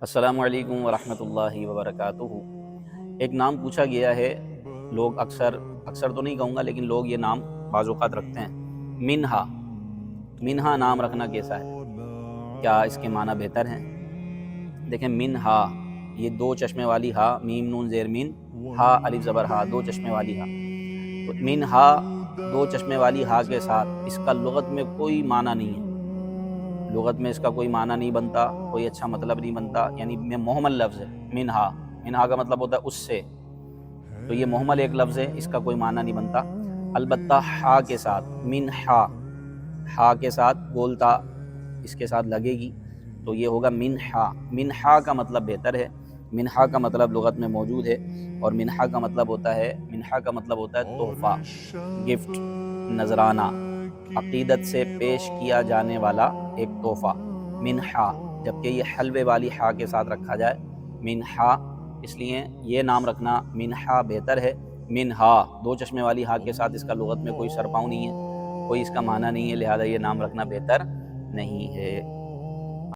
السلام علیکم ورحمۃ اللہ وبرکاتہ۔ ایک نام پوچھا گیا ہے، لوگ اکثر تو نہیں کہوں گا لیکن لوگ یہ نام بعض اوقات رکھتے ہیں، منہا۔ منہا نام رکھنا کیسا ہے؟ کیا اس کے معنی بہتر ہیں؟ دیکھیں، منہا یہ دو چشمے والی ہا، میم نون زیر مین، ہا الف زبر ہا، دو چشمے والی ہا۔ تو منہا دو چشمے والی ہا کے ساتھ اس کا لغت میں کوئی معنی نہیں ہے، لغت میں اس کا کوئی معنی نہیں بنتا، کوئی اچھا مطلب نہیں بنتا، یعنی محمل لفظ ہے منہا۔ منہا کا مطلب ہوتا ہے اس سے، تو یہ محمل ایک لفظ ہے، اس کا کوئی معنی نہیں بنتا۔ البتہ ہا کے ساتھ، منہا، ہا کے ساتھ گولتا اس کے ساتھ لگے گی تو یہ ہوگا منہا۔ منہا کا مطلب بہتر ہے، منہا کا مطلب لغت میں موجود ہے، اور منہا کا مطلب ہوتا ہے تحفہ، گفٹ، نذرانہ، عقیدت سے پیش کیا جانے والا ایک تحفہ، منہا۔ جبکہ یہ حلوے والی ہا کے ساتھ رکھا جائے منہا، اس لیے یہ نام رکھنا منہا بہتر ہے۔ منہا دو چشمے والی ہا کے ساتھ اس کا لغت میں کوئی سر پاؤں نہیں ہے، کوئی اس کا معنی نہیں ہے، لہذا یہ نام رکھنا بہتر نہیں ہے۔